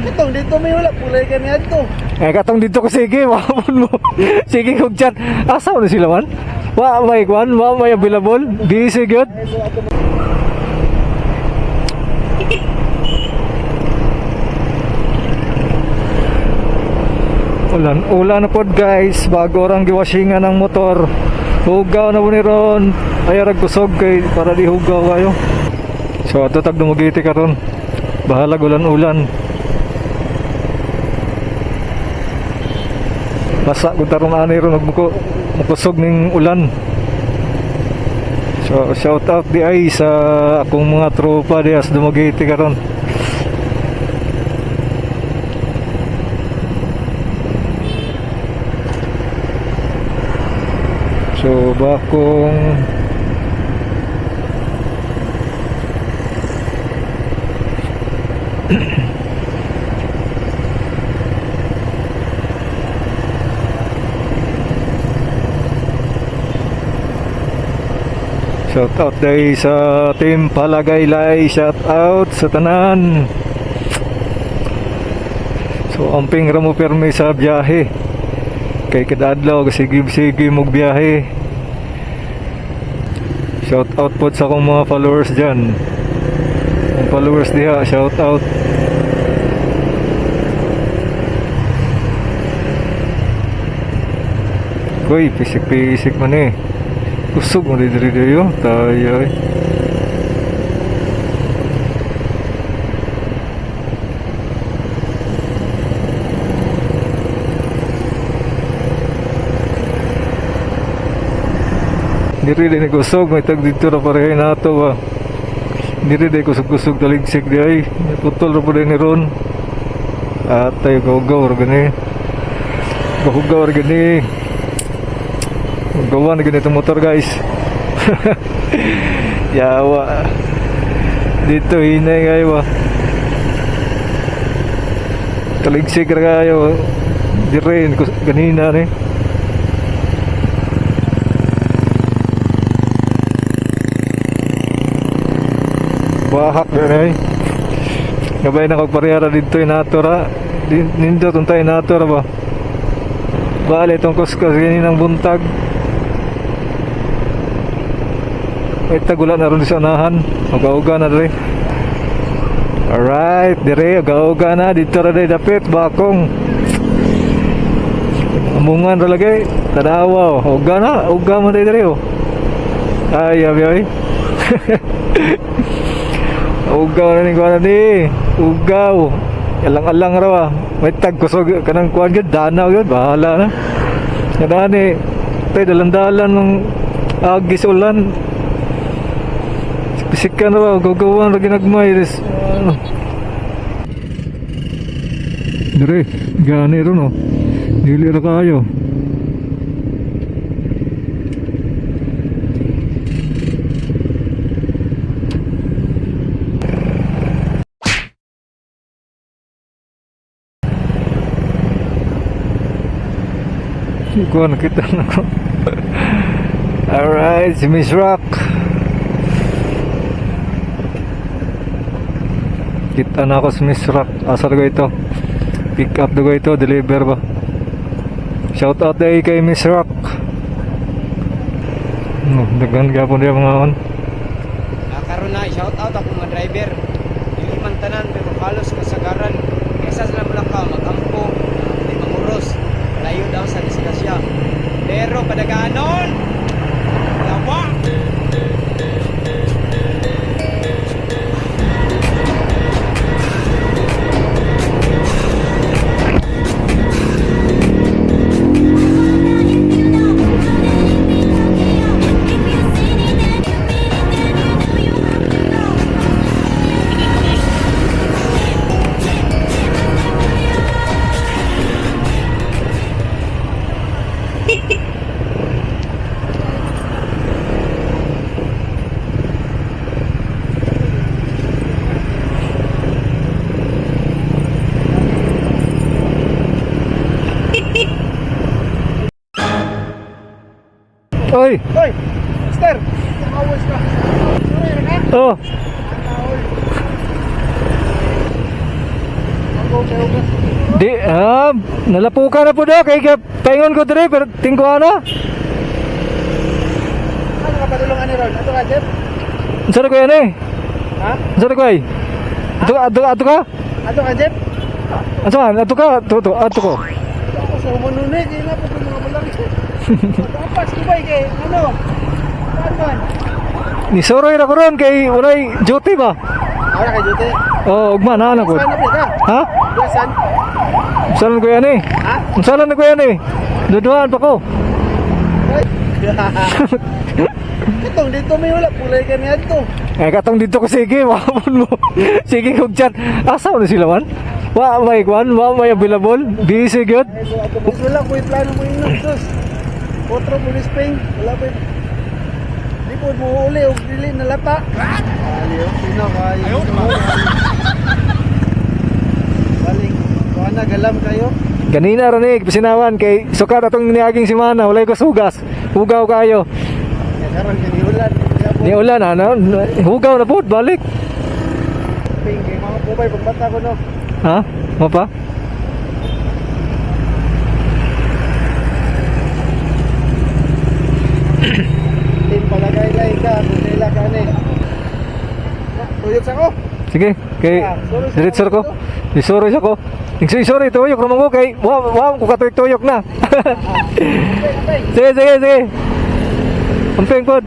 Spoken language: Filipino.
Katong dito may wala pulay ka niya dito. Katong dito ko sige, wapon mo. Sige kog chat. Asa na sila man? Wa may kwan, wa may available. Busy gyud. Ulan na pod guys, bago orang giwashingan ng motor. Hugaw na po ni ron. Ay arag kusog kay para di hugaw kayo. So ato tag dumugiti karon. Bahalag ulan-ulan. Basa kung tarong ani ron magkusog ning ulan. So shout out di ay sa akong mga tropa di as dumugiti karon. So bakong shout out day sa team Palagaylay, shout out sa tanan. So amping ramo permi sa biyahe kay kadadlaw sige mog biyahe. Shout out po sa akong mga followers dyan. Ang followers diha, shout out. Koy, pisik man eh. Usog mo diri dayo, tayo eh. Diri din kusog, may tag dito na parehay na ito ba. Diri din kusog-kusog taligsik di ay. Putol na po din ni ron. At tayo gaw-gaw gani. Gaw-gaw gani. Gawan na ganitong motor guys. Yawa. Dito hinay kayo ba. Taligsik na kayo. Diri ganina ni. Bahak na eh. Gabay na kagparehara dito inatora. Nindot unta inatora ba. Bale itong kuskus ganinang buntag. May tagulan na rin sa unahan. Uga-uga na rin. Alright, dire uga-uga na. Dito rin dapit, bakong. Amungan rin lagi. Tadawa. Uga na. Uga mo tayo dire oh. Ay, ay. Ugaw na ni kuha na ni. Ugaw. Alang-alang raw ah. May tagkusog ka ng kuha yun. Danaw yun. Bahala na. Nadaan eh. Tayo dalan-dalan ng agis ulan. Pisikan raw. Gagawan na ginagmay. Dire. Gani rin oh. Dili na kayo. Ko nakita na ko. Alright, si Miss Rock. Kita na ako si Miss Rock. Asar ko ito. Pick up ko ito, deliver ba. Shout out day kay Miss Rock. Dagan gapon dia mga on. Karon na shout out ako mga driver. Dili man tanan pero halos kasagaran. Kaysa sila Mulakaw magampo, di manguros. Layo daw sa disgrasya. Pero padagaanon. Lawa. Oy! Hoy! Mister! Mawas ka! Oh! Di, nalapukan na po daw. Kaya paingon ko diri, pero tingko na. Ano ka patulungan ni Ron? Ato ka, Jeff? Saan ko yan eh? Ha? Saan ko ay? Ato ka? Ato ka, Jeff? Saan? Ato ka? Ato ko. Ako sa umununay, kaya na po yung mga malaki. Tapas ko ba, kay ano? Saan man? Ni Soroy na ko ron kay walay duty ba? Ara kay Jote. Oh, ugma na ko. Saan na po ka? Ha? Saan? Saan ko yan eh? Ha? Saan na ko yan eh? Duduan pa ko. Itong dito may wala, pulay ka niya ito. Katong dito ko sige, wapon mo. Sige kog chat. Asa na sila man? May may available. Busy gyud. Mas wala po yung plano mo yun. Sus. Otro police ping. Wala po yung... Di po mo uli o dili na lata. Aliyo. Sino kayo? Baling. Kuha na galam kayo. Ganina ron eh, pasinawan kay sukat atong niaging simana, walay ko sugas. Hugaw kayo. Karon kiniulan. Ni ulan ano, hugaw na po, balik. Ping. Kaya mga pubay pagbata ko no. Ha? Mo pa? Tim palagay-lay ka. Kung nila ka ni. Tuyok sa ko. Sige, kay diretso ko. Isoroy sa ko. Sorry, tuyok naman ko kay wow ko katuyok-tuyok na. Sige. Ampeng pod.